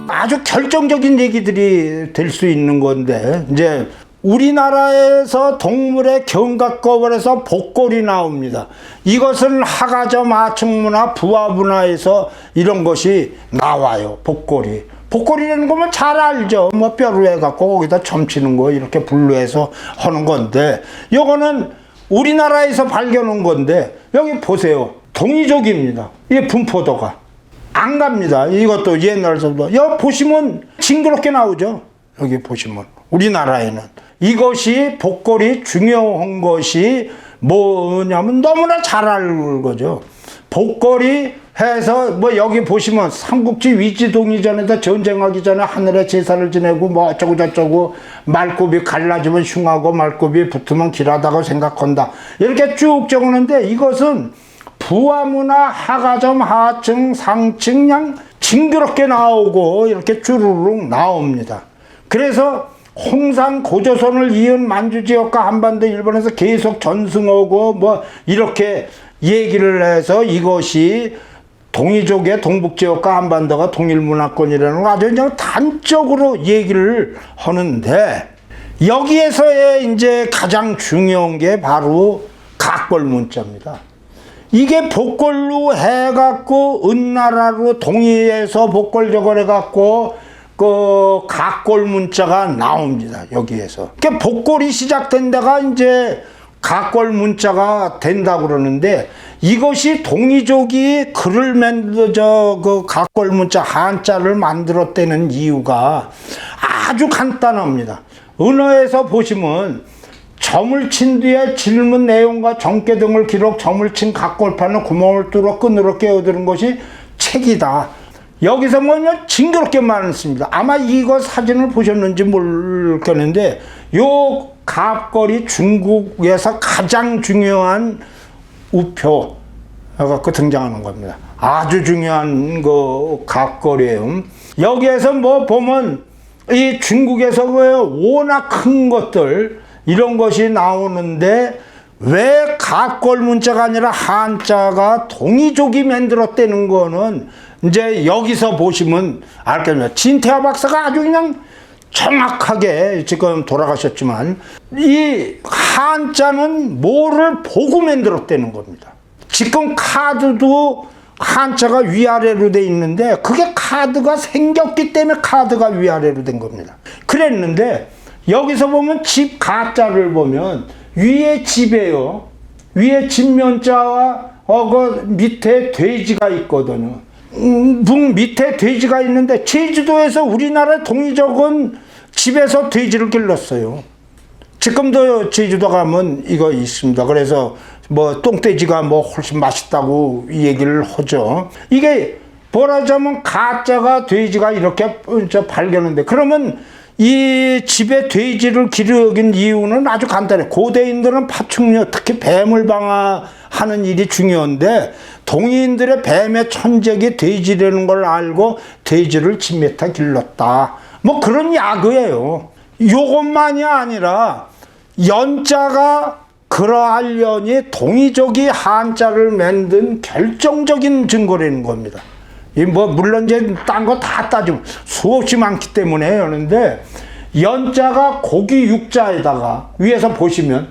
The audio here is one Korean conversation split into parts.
아주 결정적인 얘기들이 될 수 있는 건데, 이제 우리나라에서 동물의 견갑골에서 복골이 나옵니다. 이것은 하가점 하층문화 부화문화에서 이런 것이 나와요. 복골이. 복골이라는 거면 잘 알죠. 뭐 뼈로 해갖고 거기다 점치는 거 이렇게 분류해서 하는 건데, 요거는 우리나라에서 발견한 건데, 여기 보세요. 동이족입니다. 이게 분포도가 안 갑니다. 이것도 옛날서부터. 여기 보시면 징그럽게 나오죠. 여기 보시면 우리나라에는 이것이 복골이 중요한 것이 뭐냐면 너무나 잘 알거죠. 복골이 해서 뭐 여기 보시면 삼국지 위지동이 전에도 전쟁하기 전에 하늘에 제사를 지내고 뭐 어쩌고 저쩌고 말굽이 갈라지면 흉하고 말굽이 붙으면 길하다고 생각한다. 이렇게 쭉 적었는데 이것은 부화문화 하가점 하층 상층 양 징그럽게 나오고 이렇게 주르륵 나옵니다. 그래서 홍산 고조선을 이은 만주지역과 한반도 일본에서 계속 전승하고 뭐 이렇게 얘기를 해서 이것이 동이족의 동북지역과 한반도가 동일문화권이라는 거 아주 그냥 단적으로 얘기를 하는데, 여기에서의 이제 가장 중요한 게 바로 각골 문자입니다. 이게 복골로 해갖고 은나라로 동의해서 복골적을 해갖고 그 각골 문자가 나옵니다. 여기에서. 그러니까 복골이 시작된 데가 이제 각골 문자가 된다고 그러는데, 이것이 동이족이 글을 만들어 그 각골 문자 한자를 만들었다는 이유가 아주 간단합니다. 은어에서 보시면 점을 친 뒤에 질문 내용과 정계 등을 기록, 점을 친 각골판을 구멍을 뚫어 끈으로 끼어드는 것이 책이다. 여기서 뭐냐 징그럽게 많습니다. 아마 이거 사진을 보셨는지 모르겠는데, 요 각골이 중국에서 가장 중요한 우표 갖고 등장하는 겁니다. 아주 중요한 그 각골이에요. 여기에서 뭐 보면 이 중국에서 워낙 큰 것들 이런 것이 나오는데, 왜 각골 문자가 아니라 한자가 동이족이 만들었다는 거는 이제 여기서 보시면 알겠네요. 진태화 박사가 아주 그냥 정확하게 지금 돌아가셨지만 이 한자는 뭐를 보고 만들었다는 겁니다. 지금 카드도 한자가 위아래로 돼 있는데 그게 카드가 생겼기 때문에 카드가 위아래로 된 겁니다. 그랬는데 여기서 보면 집 가자를 보면 위에 집이에요. 위에 집면자와 그 밑에 돼지가 있거든요. 밑에 돼지가 있는데, 제주도에서 우리나라 동이족은 집에서 돼지를 길렀어요. 지금도 제주도 가면 이거 있습니다. 그래서 뭐 똥돼지가 뭐 훨씬 맛있다고 얘기를 하죠. 이게 뭐라자면 가짜가 돼지가 이렇게 발견했는데, 그러면 이 집에 돼지를 기르긴 이유는 아주 간단해요. 고대인들은 파충류, 특히 뱀을 방어하는 일이 중요한데, 동이인들의 뱀의 천적이 돼지라는 걸 알고 돼지를 집에다 길렀다. 뭐 그런 야그예요. 요것만이 아니라 연자가 그러하려니 동이족이 한자를 만든 결정적인 증거라는 겁니다. 뭐 물론 이제 딴 거 다 따지면 수없이 많기 때문에 하는데, 연자가 고기 육자에다가 위에서 보시면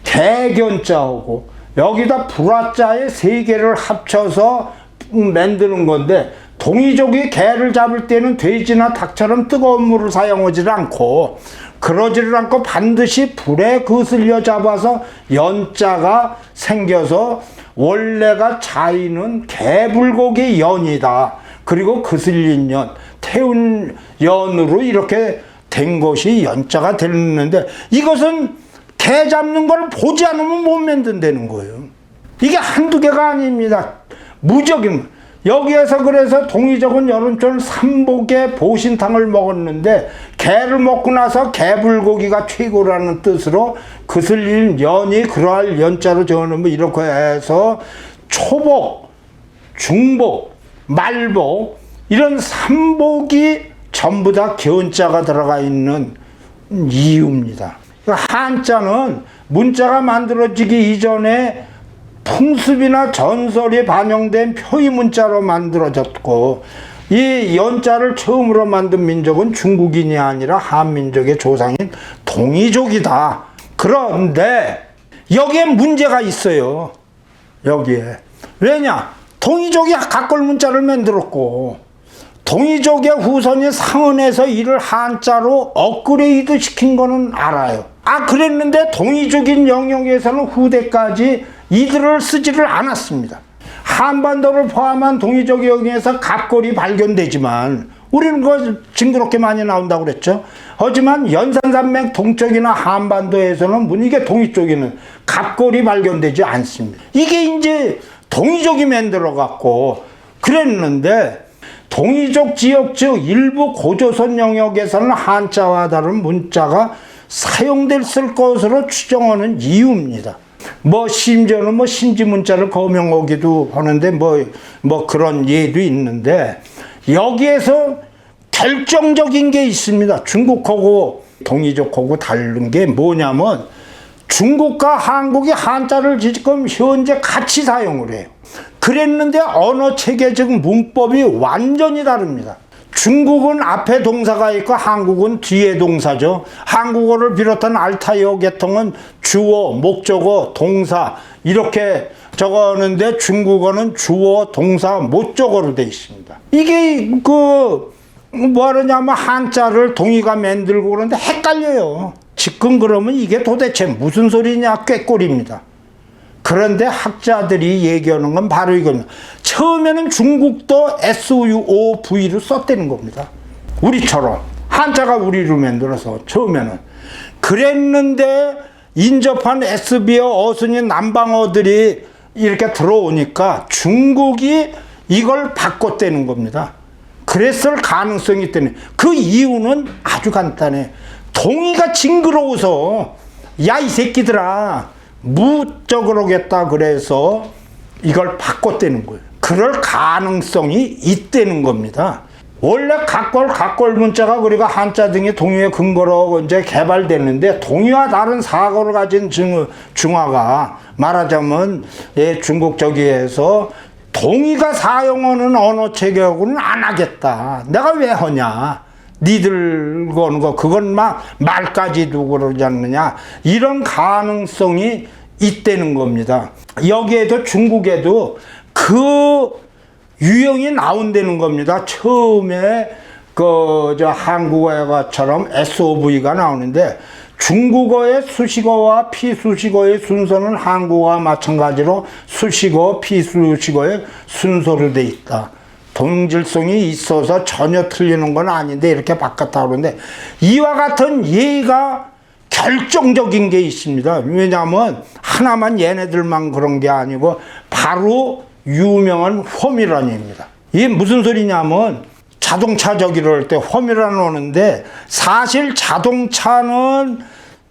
개견자하고 여기다 불화자의 세 개를 합쳐서 만드는 건데, 동이족이 개를 잡을 때는 돼지나 닭처럼 뜨거운 물을 사용하지 않고 그러지를 않고 반드시 불에 거슬려 잡아서 연자가 생겨서 원래가 자이는 개불고기 연이다. 그리고 거슬린 연, 태운 연으로 이렇게 된 것이 연자가 되는데, 이것은 개 잡는 걸 보지 않으면 못 만든다는 거예요. 이게 한두 개가 아닙니다. 무적입니다. 여기에서 그래서 동이족은 여름철 삼복에 보신탕을 먹었는데, 개를 먹고 나서 개불고기가 최고라는 뜻으로 거슬린 연이 그러할 연자로 적어놓으면 이렇게 해서 초복, 중복, 말복 이런 삼복이 전부 다 견자가 들어가 있는 이유입니다. 한자는 문자가 만들어지기 이전에 풍습이나 전설이 반영된 표의 문자로 만들어졌고, 이 연자를 처음으로 만든 민족은 중국인이 아니라 한민족의 조상인 동이족이다. 그런데 여기에 문제가 있어요. 여기에. 왜냐? 동이족이 각골 문자를 만들었고 동이족의 후손이 상은에서 이를 한자로 업그레이드 시킨 거는 알아요. 그랬는데 동이족인 영역에서는 후대까지 이들을 쓰지를 않았습니다. 한반도를 포함한 동이족 영역에서 갑골이 발견되지만 우리는 그거 징그럽게 많이 나온다고 그랬죠. 하지만 연산산맥 동쪽이나 한반도에서는 이게 동이 쪽에는 갑골이 발견되지 않습니다. 이게 이제 동이족이 만들어 갖고 그랬는데 동이족 지역 즉 일부 고조선 영역에서는 한자와 다른 문자가 사용됐을 것으로 추정하는 이유입니다. 심지어는 신지 문자를 거명하기도 하는데 그런 예도 있는데 여기에서 결정적인 게 있습니다. 중국하고 동이족하고 다른 게 뭐냐면 중국과 한국이 한자를 지금 현재 같이 사용을 해요. 그랬는데 언어 체계 즉 문법이 완전히 다릅니다. 중국은 앞에 동사가 있고 한국은 뒤에 동사죠. 한국어를 비롯한 알타이어 계통은 주어, 목적어, 동사 이렇게 적었는데 중국어는 주어, 동사, 목적어로 되어 있습니다. 이게 뭐하냐면 한자를 동이가 만들고 그러는데 헷갈려요. 지금 그러면 이게 도대체 무슨 소리냐 꾀꼬리입니다. 그런데 학자들이 얘기하는 건 바로 이겁니다. 처음에는 중국도 SUOV를 썼다는 겁니다. 우리처럼 한자가 우리로 만들어서 처음에는 그랬는데 인접한 S비어 어순인 남방어들이 이렇게 들어오니까 중국이 이걸 바꿨다는 겁니다. 그랬을 가능성이 있다는 그 이유는 아주 간단해. 동이가 징그러워서 야 이 새끼들아 무적으로겠다 그래서 이걸 바꿨다는 거예요. 그럴 가능성이 있다는 겁니다. 원래 각골 문자가 그리고 한자 등이 동의의 근거로 이제 개발됐는데 동의와 다른 사고를 가진 중화가 말하자면 중국 저기에서 동의가 사용하는 언어 체계하고는 안 하겠다. 내가 왜 하냐? 니들 거는 거 그건 막 말까지 두고 그러지 않느냐 이런 가능성이 있다는 겁니다. 여기에도 중국에도 그 유형이 나온다는 겁니다. 처음에 한국어처럼 SOV가 나오는데 중국어의 수식어와 피수식어의 순서는 한국어와 마찬가지로 수식어, 피수식어의 순서로 돼 있다. 동질성이 있어서 전혀 틀리는 건 아닌데 이렇게 바꿨다 그러는데 이와 같은 예가 결정적인 게 있습니다. 왜냐하면 하나만 얘네들만 그런 게 아니고 바로 유명한 호미란입니다. 이게 무슨 소리냐면 자동차 저기를 할 때 호미란 오는데 사실 자동차는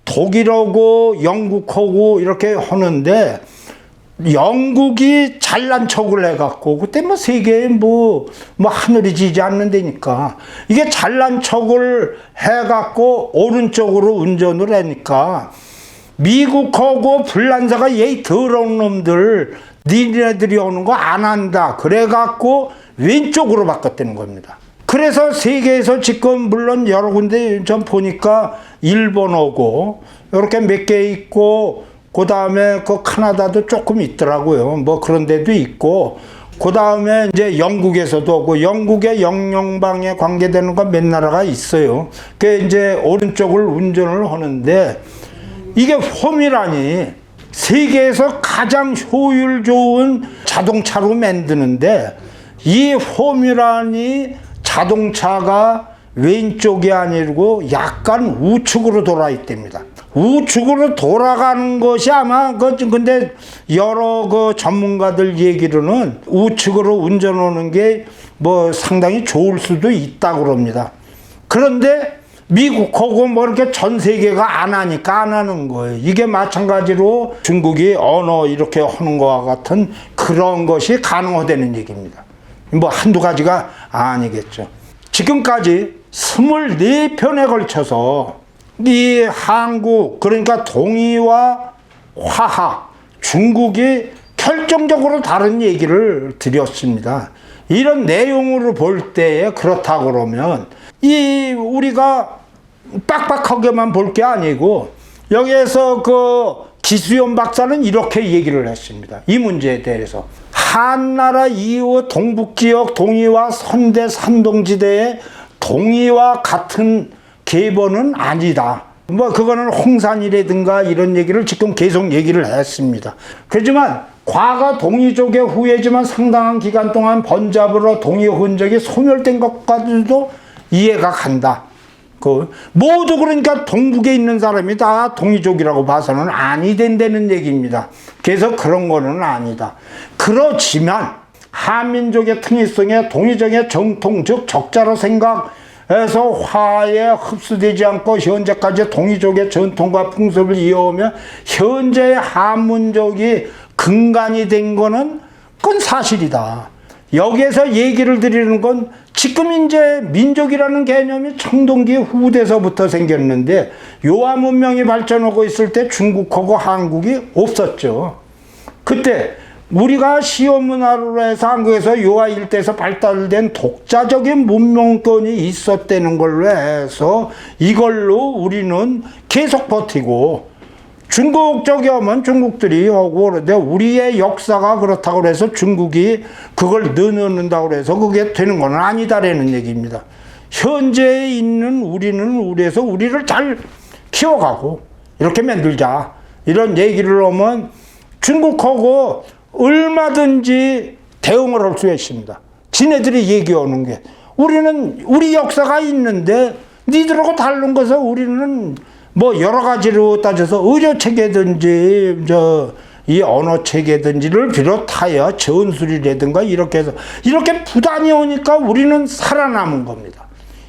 독일하고 영국하고 이렇게 하는데 영국이 잘난 척을 해갖고 그때 세계에 하늘이 지지 않는 데니까 이게 잘난 척을 해갖고 오른쪽으로 운전을 하니까 미국하고 불란사가 이 더러운 놈들 니네들이 오는 거 안 한다 그래갖고 왼쪽으로 바꿨다는 겁니다. 그래서 세계에서 지금 물론 여러 군데 좀 보니까 일본어고 이렇게 몇 개 있고 그 다음에 카나다도 조금 있더라고요. 그런 데도 있고 그 다음에 이제 영국에서도 오고 영국의 영영방에 관계되는 건 몇 나라가 있어요. 그 이제 오른쪽을 운전을 하는데 이게 호미란이 세계에서 가장 효율 좋은 자동차로 만드는데 이 호미란이 자동차가 왼쪽이 아니고 약간 우측으로 돌아 있답니다. 우측으로 돌아가는 것이 아마 근데 여러 전문가들 얘기로는 우측으로 운전하는 게 상당히 좋을 수도 있다고 그럽니다. 그런데 미국하고 이렇게 전 세계가 안 하니까 안 하는 거예요. 이게 마찬가지로 중국이 언어 이렇게 하는 것과 같은 그런 것이 가능하다는 얘기입니다. 한두 가지가 아니겠죠. 지금까지 24편에 걸쳐서 이 한국 그러니까 동이와 화학 중국이 결정적으로 다른 얘기를 드렸습니다. 이런 내용으로 볼 때에 그렇다 그러면 우리가 빡빡하게만 볼 게 아니고 여기에서 그 기수연 박사는 이렇게 얘기를 했습니다. 이 문제에 대해서 한나라 이후 동북지역 동이와 선대 산동지대의 동이와 같은 계보는 아니다. 뭐 그거는 홍산이라든가 이런 얘기를 지금 계속 얘기를 했습니다. 그렇지만 과거 동이족의 후예지만 상당한 기간 동안 번잡으로 동이 흔적이 소멸된 것까지도 이해가 간다. 모두 그러니까 동북에 있는 사람이 다 동이족이라고 봐서는 아니 된다는 얘기입니다. 그래서 그런 거는 아니다. 그렇지만 한민족의 특이성에 동이족의 정통 즉 적자로 생각해서 화에 흡수되지 않고 현재까지 동이족의 전통과 풍습을 이어오며 현재의 한민족이 근간이 된 거는 그건 사실이다. 여기에서 얘기를 드리는 건 지금 이제 민족이라는 개념이 청동기 후대서부터 생겼는데 요하 문명이 발전하고 있을 때 중국하고 한국이 없었죠. 그때 우리가 시험 문화로 해서 한국에서 요하 일대에서 발달된 독자적인 문명권이 있었다는 걸로 해서 이걸로 우리는 계속 버티고 중국 쪽에 오면 중국들이 오고 그런데 우리의 역사가 그렇다고 해서 중국이 그걸 넣는다고 해서 그게 되는 건 아니다라는 얘기입니다. 현재에 있는 우리는 우리에서 우리를 잘 키워가고 이렇게 만들자 이런 얘기를 하면 중국하고 얼마든지 대응을 할 수 있습니다. 지네들이 얘기하는 게 우리는 우리 역사가 있는데 니들하고 다른 것은 우리는 뭐 여러 가지로 따져서 의료 체계든지 이 언어 체계든지를 비롯하여 전술이라든가 이렇게 해서 이렇게 부담이 오니까 우리는 살아남은 겁니다.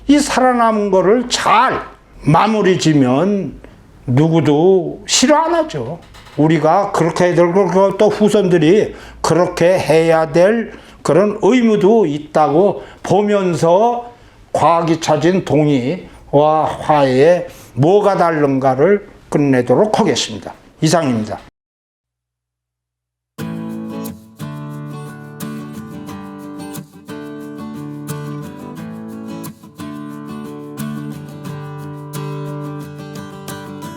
이 살아남은 거를 잘 마무리 지면 누구도 싫어 안 하죠. 우리가 그렇게 해야 되고 또 후손들이 그렇게 해야 될 그런 의무도 있다고 보면서 과학이 찾은 동의와 화해에 뭐가 다른가를 끝내도록 하겠습니다. 이상입니다.